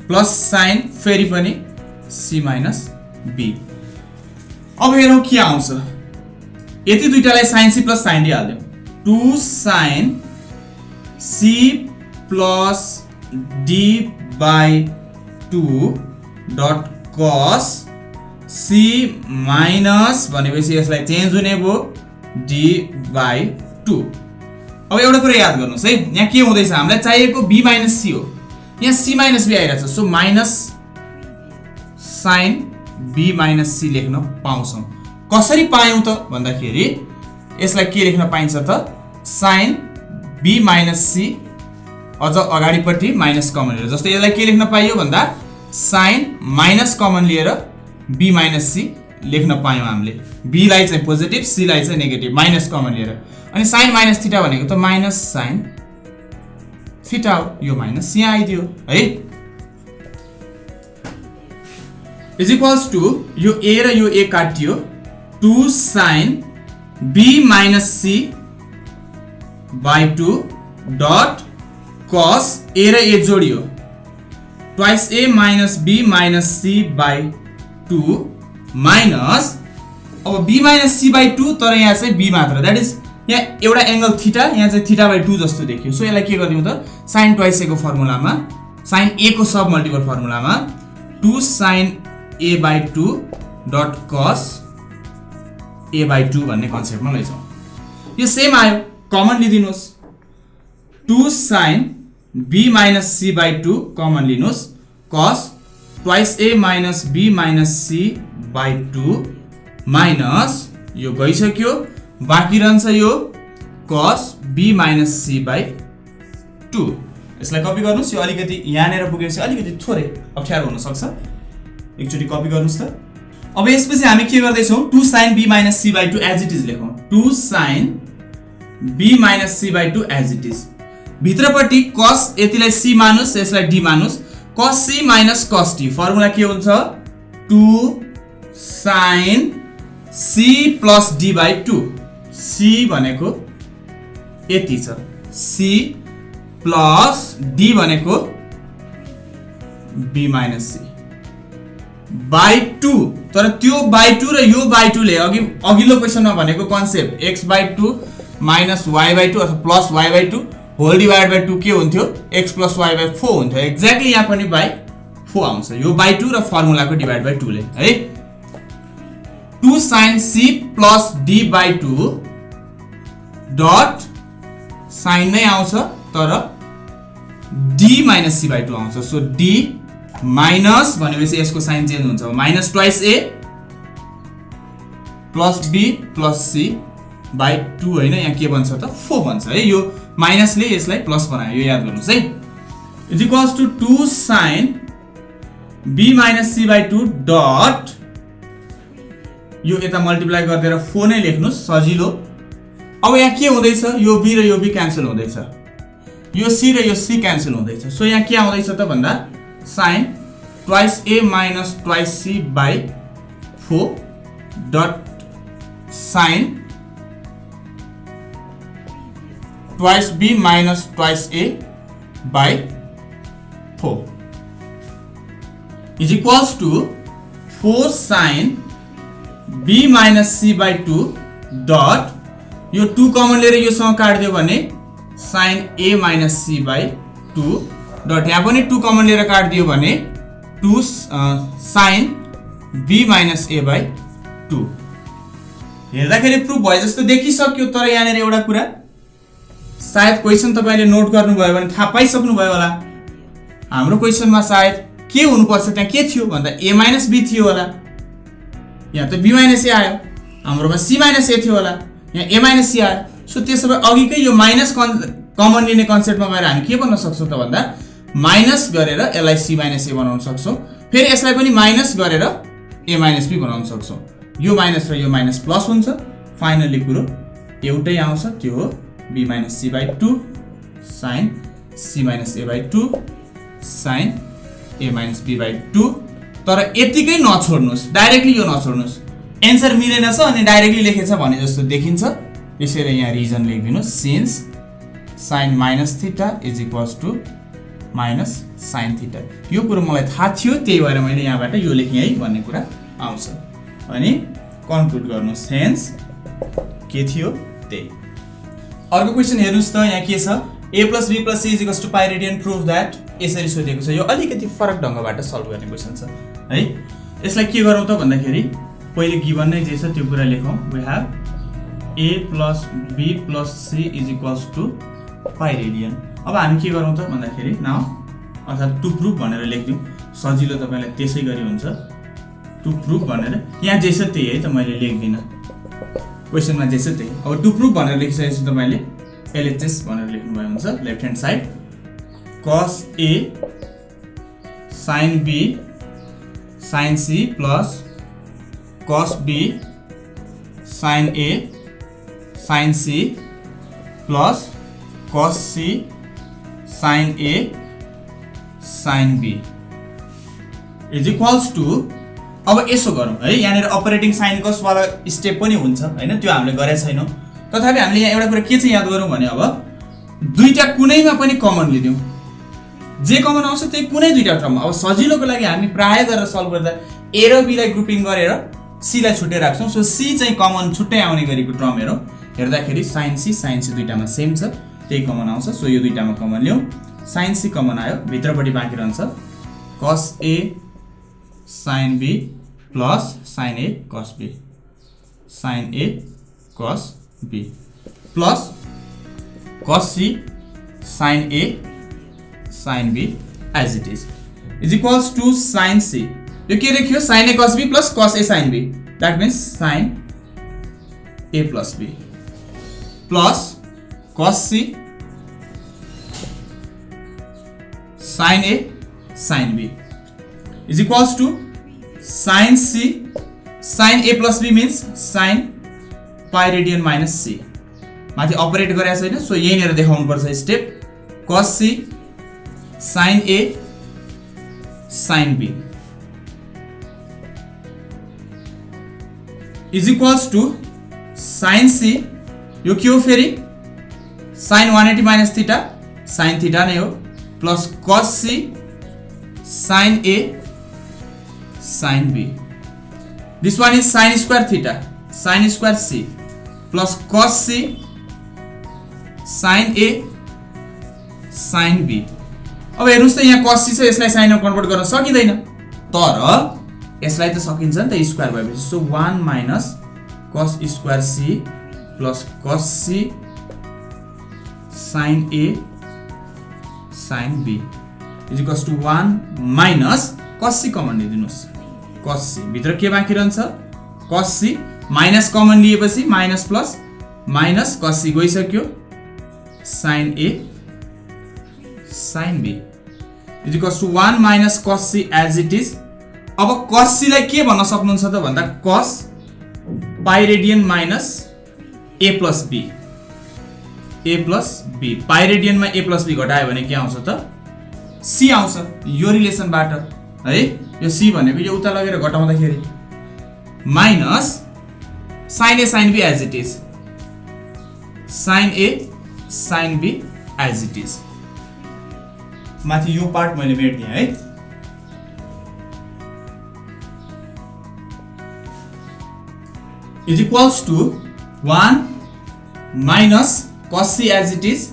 plus sin फेरि पनि c minus b. अब हेरौँ के आउँछ यति दुईटालाई sin c plus sin d हाल्दियौ 2 sin c plus d by 2 dot cos c minus भनेपछि यसलाई change हुने भयो d by 2. अब एउटा कुरा याद गर्नुस् है यहाँ के हुँदैछ हामीलाई चाहिएको b minus c हो यहाँ c minus b आइरहेछ so minus sin b minus c लेख्न पाउँछौं कसरी पायौं त भन्दाखेरि यसलाई के लेख्न पाइन्छ त sin b minus c अझ अगाडिपट्टि माइनस कमन लिएर जस्तै यसलाई के लेख्न पाइयो भन्दा sin माइनस कमन लिएर b minus c लेख्न पायौं हामीले b लाई चाहिँ पोजिटिभ c लाई चाहिँ नेगेटिभ माइनस कमन लिएर अनि sin minus theta भनेको त माइनस sin theta हो यो माइनस यहाँ आइदियो है इज इक्वल्स टु यो a र यो a काटियो 2 sin b minus c by 2 dot cos a र a जोडियो twice a minus b minus c by 2 minus अब b minus c by 2 तर यहाँ चाहिँ b मात्र दैट इज यहाँ एउटा एंगल थीटा यहाँ चाहिँ थीटा by 2 जस्तो देखियो सो यसलाई के गर्दियौ त sin twice a को फर्मुलामा sin a को सब multiple फर्मुलामा 2 sin a by 2 dot cos a by 2 भन्ने कन्सेप्टमा लैजाउँ यो सेम आयो कमन लिदिनुस् 2 sin b minus c by 2 common लिनुस् cos twice a minus b minus c by 2 minus यो गइसक्यो बाँकी रहन्छ यो cos b minus c by 2 यसलाई कपी गर्नुस् यो अलिकति यहाँनेर पुगेपछि अलिकति थोरै अप्ठ्यारो हुन सक्छ एकचोटी कपी गर्नुस् त अब यसपछि हामी के गर्दै छौं 2 sin b minus c by 2 as it is लेखौं 2 sin b minus c by 2 as it is भित्रपट्टि cos यतिलाई c मानुस् यसलाई d मानुस् cos c minus cos d formula के हुन्छ 2 sin c plus d by 2 c भनेको यति छ c plus d भनेको b minus c by 2 तर त्यो बाई 2 र यो बाई 2 ले अघिल्लो क्वेशनमा भनेको कन्सेप्ट x/2 - y/2 अथवा plus y/2 whole divide by 2 के हुन्थ्यो x + y/4 हुन्थ्यो एक्ज्याक्टली यहाँ पनि बाई 4 आउँछ यो बाई 2 र फर्मुलाको डिभाइड बाई 2 ले है 2 sin c plus d/2 dot sine नै आउँछ तर d - c/2 आउँछ सो d माइनस भनेपछि यसको साइन चेन्ज हुन्छ minus twice a plus b plus c by 2 हैन यहाँ के बन्छ त 4 बन्छ है यो माइनसले यसलाई प्लस बनायो यो याद गर्नुस् है is equals to 2 sin b - c/2 dot यो यता मल्टिप्लाई गर्दै 4 नै लेख्नुस् सजिलो अब यहाँ के हुँदैछ यो b र यो b क्यान्सल हुँदैछ यो c र यो c क्यान्सल हुँदैछ सो यहाँ के आउँदैछ त भन्दा sin twice a minus twice c by 4 dot sin twice b minus twice a by 4 is equals to 4 sin b minus c by 2 dot यो 2 कमन लिएर यो सँग काट्दियो भने sin a minus c by 2 dot यहाँ पनि 2 common लिएर काट्दियो भने 2 sin b minus a by 2 हेर्दाखेरि प्रुफ भयो जस्तो देखिसक्यो तर यहाँ एउटा कुरा सायद क्वेशन तपाईले नोट गर्नुभयो भने थाहा पाइसक्नु भयो होला हाम्रो क्वेशनमा सायद के हुनुपर्छ त्यहाँ के थियो भन्दा a minus b थियो होला यहाँ त b minus a आयो हाम्रोमा c minus a थियो होला यहाँ a minus c आयो सो त्यसो भए अघिकै यो माइनस कमन लिने कन्सेप्टमा गएर हामी के भन्न सक्छौं त भन्दा माइनस गरेर यसलाई c minus a बनाउन सक्छौं फेरि यसलाई पनि माइनस गरेर a minus b बनाउन सक्छौं यो माइनस र यो माइनस प्लस हुन्छ फाइनली कुरो एउटै आउँछ त्यो हो b minus c by 2 sin c minus a by 2 sin a minus b by 2 तर यतिकै नछोड्नुस् डाइरेक्टली यो नछोड्नुस् एन्सर मिलेन छ अनि डाइरेक्टली लेखेछ भने जस्तो देखिन्छ त्यसैले यहाँ रिजन लेखिदिनुस् since sin minus theta is equals to minus sin theta यो कुरो मलाई थाहा थियो त्यही भएर मैले यहाँबाट यो लेखेँ है भन्ने कुरा आउँछ अनि कन्क्लुड गर्नुस् हेन्स के थियो त्यही अर्को क्वेशन हेर्नुस् त यहाँ के छ a plus b plus c is equals to pi radian prove that यसरी सोधेको छ यो अलिकति फरक ढंगबाट सल्भ गर्ने क्वेशन छ है यसलाई के गरौँ त भन्दाखेरि पहिले गिवन नै जे छ त्यो कुरा लेखौं we have a plus b plus c is equals to pi radian अब हामी के गरौँ त भन्दाखेरि नाउ अर्थात टु प्रुफ भनेर लेख्दियौ सजिलो तपाईलाई त्यसै गरी हुन्छ टु प्रुफ भनेर यहाँ जे छ त्यही है त मैले लेख्दिन क्वेशनमा जे छ त्यही अब टु प्रुफ भनेर लेखिसकेपछि तपाईले LHS भनेर लेख्नु भयो हुन्छ left hand side cos a sin b sin c plus cos b sin a sin c plus cos c sin a sin b is equals to अब यसो गरौँ है यहाँ अपरेटिङ साइन कस वाला स्टेप पनि हुन्छ हैन त्यो हामीले गरे छैनौं तथापि हामीले यहाँ एउटा कुरा के चाहिँ याद गरौँ भने अब दुईटा कुनैमा पनि कमन लिदियौ जे कमन आउँछ त्यही कुनै दुईटा टर्म अब सजिलोको लागि हामी प्राय गरेर सल्भ गर्दा a र b लाई ग्रुपिङ गरेर c लाई छुट्टै राख्छौं सो c चाहिँ कमन छुट्टै आउने गरेको टर्म हेर्दाखेरि sin c दुईटामा सेम छ त्यही कमन आउँछ सो यो दुईटामा कमन ल्याऊ sin c कमन आयो भित्रपट्टि बाँकी रहन्छ cos a sin b plus sin a cos b sin a cos b plus cos c sin a sin b as it is equals to sin c यो के लेख्यो sin a cos b plus cos a sin b that means sin a plus b plus cos c sin a sin b is equals to sin c sin a plus b means sin pi radian minus c माथि अपरेट गरेको छैन so यही नेर देखाउनु पर्छ step cos c sin a sin b is equals to sin c यो के हो फेरि sin 180 minus theta sin theta नै हो plus cos c sin a sin b. This one is sin square theta, sin square c plus cos c sin a sin b. अब हेर्नुस् त यहाँ cos c छ, यसलाई sin मा convert गर्न सकिदैन, तर यसलाई त सकिन्छ नि त स्क्वायर भएपछि. So 1 minus cos square c plus cos c sin a sin b is equals to 1 minus cos c common लिदिनुस्. cos c भित्र के बाँकी रहन्छ? cos c माइनस कमन लिएपछि minus plus minus cos c गइसक्यो, sin a sin b is equals to 1 minus cos c as it is. अब cos c लाई के भन्न सक्नुहुन्छ त भन्दा cos pi radian minus a plus b. a plus b, pi radian मा a plus b घटायो भने के आउँछ त? c आउँछ यो रिलेसनबाट है. यो c भनेको यो उता लगेर घटाउँदाखेरि minus sin a sin b as it is, sin a sin b as it is. माथि यो पार्ट मैले मेट दिएँ है. is equals to 1 minus cos c as it is,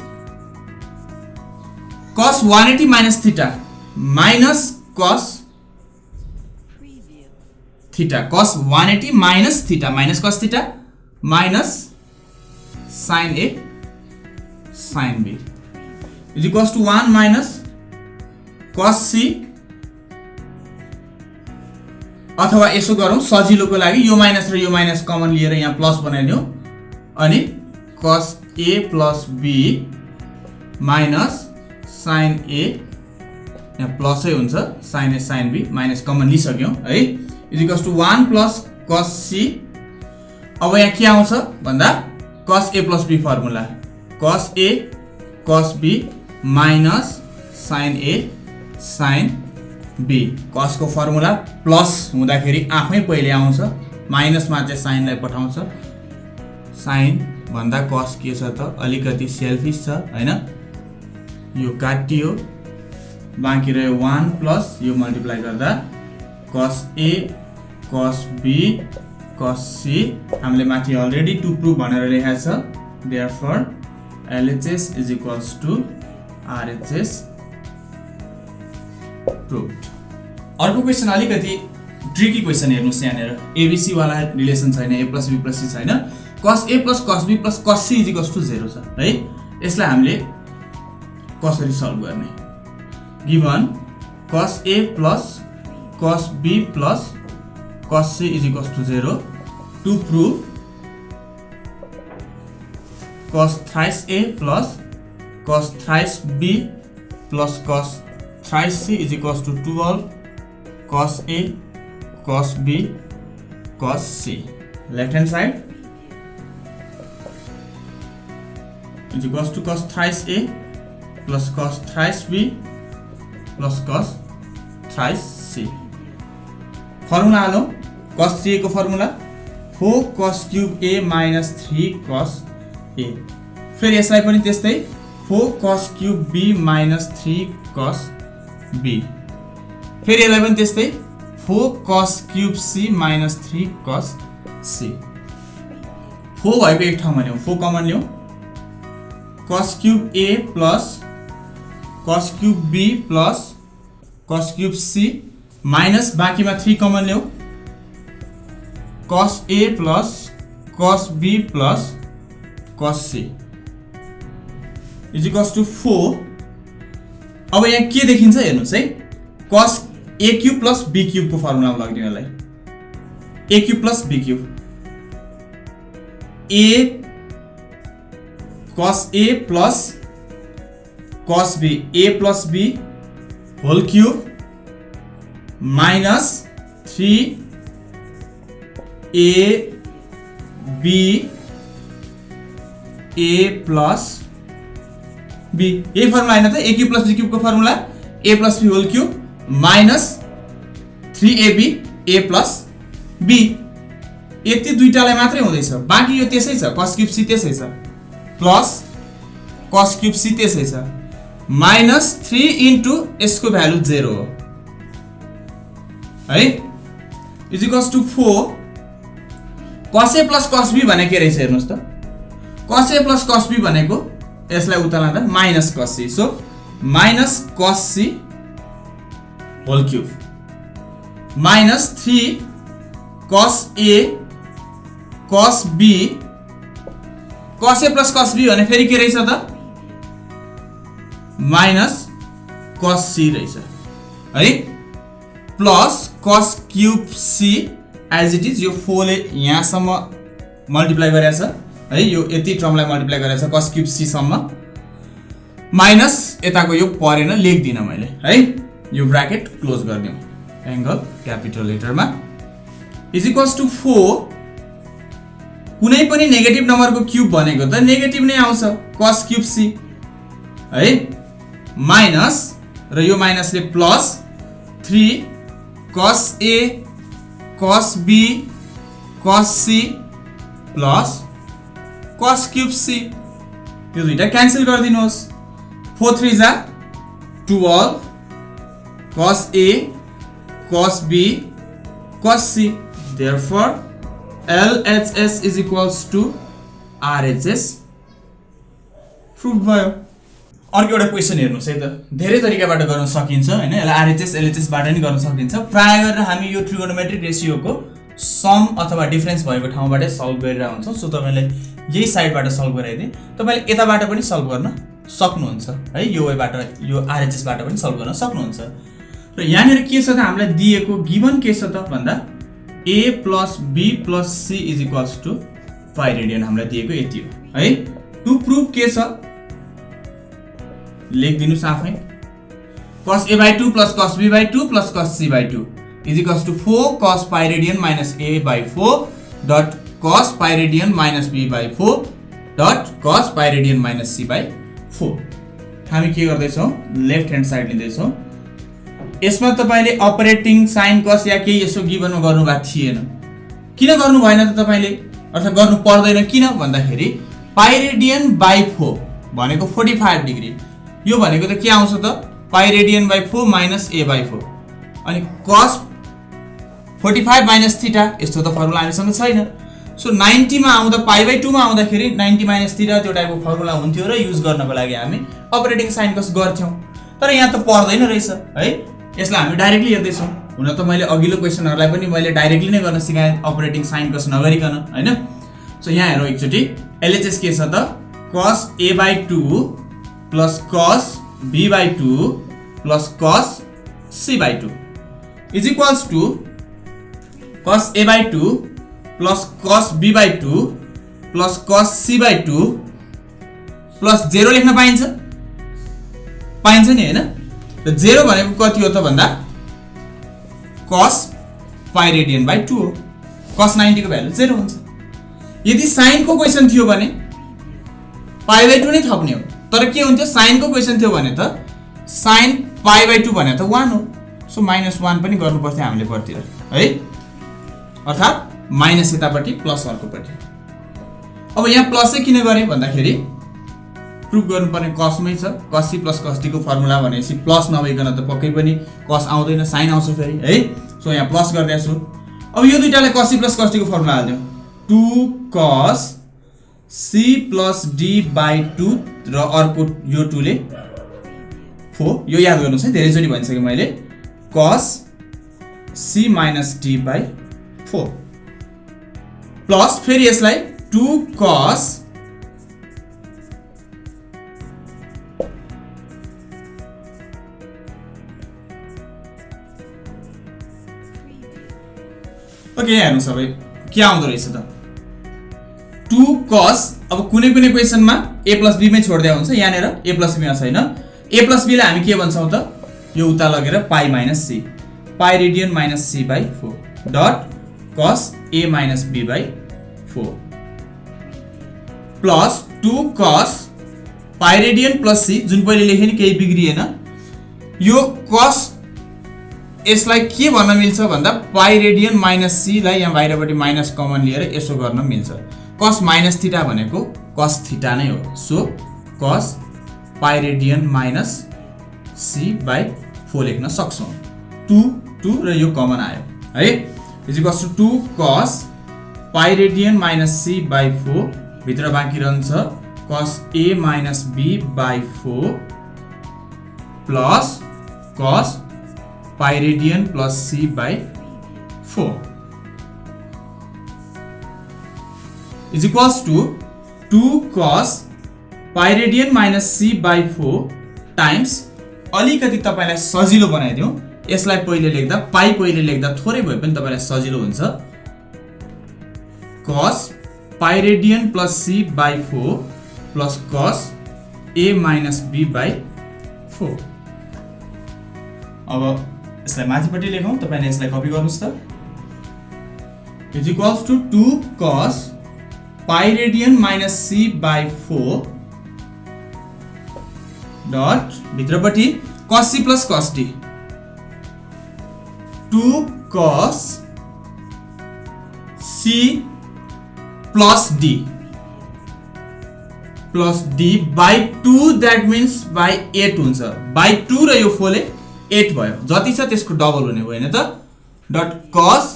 cos 180 minus theta minus cos theta, cos 180 minus theta minus cos theta minus sin a sin b is equals to 1 minus cos c, अथवा यसो गरौँ सजिलोको लागि यो minus र यो minus common लिएर यहाँ प्लस बनाइदियौ अनि cos a plus b minus sin a, यहाँ प्लसै हुन्छ sin a sin b minus common लिइसक्यौं है, is equals to 1 plus cos c. अब यहाँ के आउँछ भन्दा cos a plus b formula, cos a cos b minus sin a sin b. cos को फर्मुला प्लस हुँदाखेरि आफै पहिले आउँछ, माइनसमा चाहिँ sin लाई पठाउँछ. sin भन्दा cos के छ त अलिकति सेल्फिश छ हैन, यो काटियो बाँकी रह्यो 1 प्लस यो मल्टिप्लाई गर्दा cos a cos b cos c. हामीले माथि अलरेडी टु प्रुभ भनेर लेखेको छ, therefore LHS is equals to RHS proved. अर्को क्वेशन अलिकति ट्रिकी क्वेशन हेर्नुस्, यहाँनिर ABC वाला रिलेसन छैन, a plus b plus c छैन, cos a plus cos b plus cos c is equals to 0 छ है. यसलाई हामीले कसरी सल्भ गर्ने? Given cos a plus cos b plus cos c is equals to 0. To prove cos thrice a plus cos thrice b plus cos thrice c is equals to 12 cos a cos b cos c. Left hand side is equals to cos thrice a plus cos thrice b plus cos thrice c. Formula हालौं, cos 3a को formula 4 cos cube a minus 3 cos a. फेरि यसलाई पनि त्यस्तै 4 cos cube b minus 3 cos b. फेरि यसलाई पनि त्यस्तै 4 cos cube c minus 3 cos c. 4 भएको एक ठाउँमा ल्याउँ, 4 कमन ल्याउँ, cos cube a plus cos cube b plus cos cube c minus बाँकीमा 3 कमन ल्याउँ, cos a plus cos b plus cos c is equals to 4. अब यहाँ के देखिन्छ हेर्नुस् है, cos a cube plus b cube को फर्मुलामा लगिदिनु यसलाई, a cube plus b cube, a cos a plus cos b, a plus b whole cube minus 3 a b a plus b. यही फर्मुला हैन त, a cube plus b cube को formula a plus b whole cube minus 3ab a plus b. यति दुईटालाई मात्रै हुँदैछ, बाँकी यो त्यसै छ, cos cube c त्यसै छ प्लस cos cube c त्यसै छ माइनस 3 इन्टु यसको भ्यालु 0 हो है. Is equals to 4 cos A plus cos B भने के रहेछ हेर्नुस् त cos A plus cos B भनेको यसलाई उता लाँदा minus cos C so minus cos C whole cube minus 3 cos A cos B cos A plus cos B भने फेरि के रहेछ त minus cos C रहेछ है plus cos cube C as it is यो 4 ले यहाँसम्म मल्टिप्लाई गरेछ है यो यति टर्मलाई मल्टिप्लाई गरेछ cos cube C सम्म माइनस यताको यो परेन लेख्दिन मैले है यो ब्र्याकेट क्लोज गर्दियौ एंगल क्यापिटल लेटरमा इज इक्वल्स टु 4 कुनै पनि नेगेटिभ नम्बरको क्यूब भनेको त नेगेटिभ नै आउँछ cos cube C है माइनस र यो माइनसले plus 3 cos A cos B cos C plus cos cube C यो दुईटा क्यान्सल गरिदिनुहोस् 4 3 जा 12 cos A cos B cos C therefore LHS is equals to RHS prove भयो अर्को एउटा क्वेशन हेर्नुस् है त धेरै तरिकाबाट गर्न सकिन्छ हैन यसलाई RHS LHS बाट नि गर्न सकिन्छ प्राय गरेर हामी यो ट्रिगोनोमेट्रिक रेशियोको सम अथवा डिफरेन्स भएको ठाउँबाट सल्भ गरेर हुन्छौं सो तपाईले यही साइडबाट सल्भ गराइदिए तपाईले यताबाट पनि सल्भ गर्न सक्नुहुन्छ है यो वेबाट यो RHS बाट पनि सल्भ गर्न सक्नुहुन्छ र यहाँनेर के छ त हामीलाई दिएको गिवन के छ त भन्दा A plus B plus C is equals to pi radian हामीलाई दिएको यति हो है टु प्रुभ के छ लेख्दिनुस् आफै cos A by 2 plus cos B by 2 plus cos C by 2 is equals to 4 cos pi radian minus A by 4 dot cos pi radian minus B by 4 dot cos pi radian minus C by 4 हामी के गर्दै छौं left hand side लिँदै छौं यसमा तपाईले operating sign cos या के यसो गिभनमा गर्नु भएको थिएन किन गर्नु भएन त तपाईले अर्थात गर्नु पर्दैन किन भन्दाखेरि pi radian by 4 भनेको 45 डिग्री यो भनेको त के आउँछ त pi radian by 4 minus A by 4 अनि cos 45 minus theta यस्तो त फर्मुला हामीसँग छैन सो 90 मा आउँदा pi by 2 मा आउँदाखेरि 90 minus theta त्यो टाइपको फर्मुला हुन्थ्यो र युज गर्नको लागि हामी अपरेटिङ साइन cos गर्थ्यौं तर यहाँ त पर्दैन रहेछ है यसलाई हामी डाइरेक्टली हेर्दै छौं हुन त मैले अघिल्लो क्वेशनहरुलाई पनि मैले डाइरेक्टली नै गर्न सिकाए अपरेटिङ साइन cos नगरिकन हैन सो यहाँ हेरौं एकचोटी LHS के छ त cos A by 2 plus cos B by 2 plus cos C by 2 is equals to cos A by 2 plus cos B by 2 plus cos C by 2 plus 0 लेख्न पाइन्छ नि हैन र 0 भनेको कति हो त भन्दा cos pi radian by 2 हो cos 90 को भ्यालु 0 हुन्छ यदि साइन को क्वेशन थियो भने pi by 2 नै थप्ने हो तर के हुन्थ्यो साइन को क्वेशन थियो भने त sin pi by 2 भने त 1 हो सो -1 पनि गर्नु पर्थ्यो हामीले परतिर है अर्थात माइनस यतापट्टि प्लस अर्कोपट्टि अब यहाँ प्लस चाहिँ किन गरे भन्दाखेरि प्रुभ गर्नुपर्ने cos मै छ cos C plus cos D को फर्मुला भनेपछि प्लस नभइकन त पक्कै पनि cos आउँदैन साइन आउँछ फेरि है सो यहाँ प्लस गर्दै छु अब यो दुईटालाई cos C plus cos D को formula हाल्दियौ 2 cos C plus D by 2 र अर्को यो 2 ले 4 यो याद गर्नुस् है धेरै चोटी भनिसके मैले cos C minus D by 4 plus फेरि यसलाई 2 cos ओके हेर्नु सबै के आउँदो रहेछ त 2 cos अब कुनै पनि क्वेशनमा a plus b मै छोड्दै हुन्छ यहाँनेर a plus b मा छैन a plus b लाई हामी के भन्छौं त यो उता लगेर pi minus c pi radian minus c by 4 dot cos a minus b by 4 plus 2 cos pi radian plus c जुन पहिले लेखे नि केही बिग्रिएन यो cos यसलाई के भन्न मिल्छ भन्दा pi radian minus c लाई यहाँ बाहिरपट्टि माइनस कमन लिएर यसो गर्न मिल्छ cos minus theta भनेको cos theta नै हो so cos pi radian minus c by 4 लेख्न सक्छौं 2 2 र यो कमन आयो है is equals to 2 cos pi radian minus c by 4 भित्र बाँकी रहन्छ cos a minus b by 4 plus cos pi radian plus c by 4 is equals to 2 cos pi radian minus c by 4 times अलिकति तपाईलाई सजिलो बनाइदिउँ यसलाई पहिले लेख्दा पाई पहिले लेख्दा थोरै भए पनि तपाईलाई सजिलो हुन्छ cos pi radian plus c by 4 plus cos a minus b by 4 अब यसलाई माथिपट्टि लेखौँ तपाईले यसलाई कपी गर्नुस् त is equals to 2 cos pi radian minus c by 4 dot भित्रपट्टि cos c plus cos d 2 cos c plus d plus d by 2 that means by 8 हुन्छ बाई 2 र यो 4 ले 8 भयो जति छ त्यसको डबल हुने भयो हैन त dot cos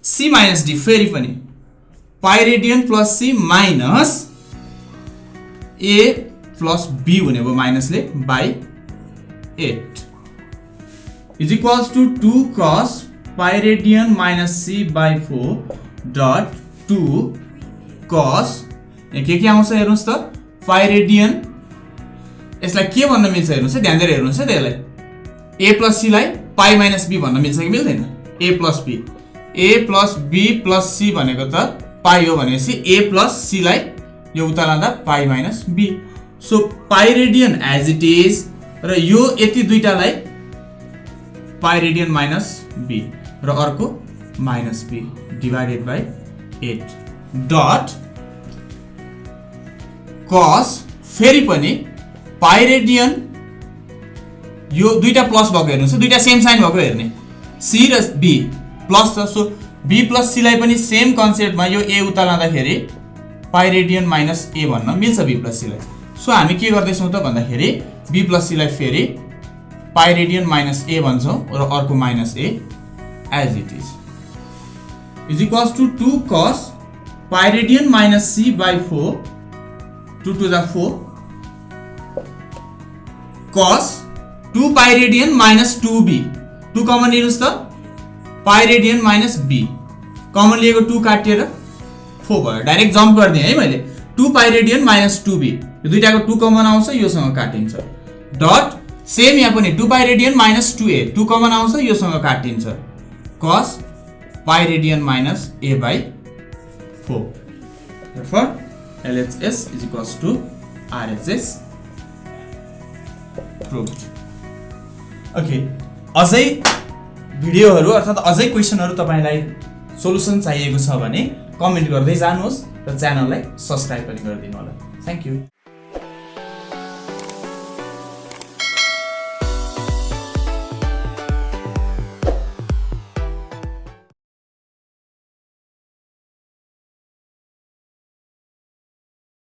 c minus d फेरि पनि pi radian plus c minus a plus b हुने भयो माइनसले by 8 is equals to 2 cos pi radian minus c by 4 dot 2 cos के आउँछ हेर्नुस् त पाई रेडियन यसलाई के भन्न मिल्छ हेर्नुस् है ध्यान दिएर हेर्नुस् है त्यसलाई a प्लस c लाई पाई माइनस b भन्न मिल्छ कि मिल्दैन a plus b plus c भनेको त पाई हो भनेपछि a प्लस c लाई यो उता लाँदा pi minus b so pi radian as it is र यो यति दुईटालाई पाई रेडियन माइनस b र अर्को minus b divided by 8 dot cos फेरि पनि पाई रेडियन यो दुईटा प्लस भएको हेर्नुस् दुईटा सेम साइन भएको हेर्ने c र b प्लस छ सो b प्लस c लाई पनि सेम कन्सेप्टमा यो a उता लाँदाखेरि पाई रेडियन माइनस a भन्न मिल्छ b प्लस c लाई सो हामी के गर्दैछौँ त भन्दाखेरि b प्लस c लाई फेरि पाई रेडियन माइनस a भन्छौँ र अर्को minus a as it is equals to 2 cos pi radian minus c by 4 2 to the 4 cos 2 pi radian minus 2b 2 common लिनुस् त pi radian minus b common लिएको 2 काटेर 4 भयो डाइरेक्ट जम्प गर्ने है मैले 2 पाई रेडियन माइनस 2b यो दुईटाको 2 common आउँछ योसँग काटिन्छ डट सेम यहाँ पनि 2 pi radian minus 2a 2 common आउँछ योसँग काटिन्छ cos pi radian minus a by 4 therefore LHS is equals to RHS proved. Okay, अझै भिडियोहरु अर्थात अझै क्वेशनहरु तपाईलाई सोलुसन चाहिएको छ भने कमेन्ट गर्दै जानुहोस् र च्यानललाई सब्स्क्राइब पनि गरिदिनु होला थ्यांक यू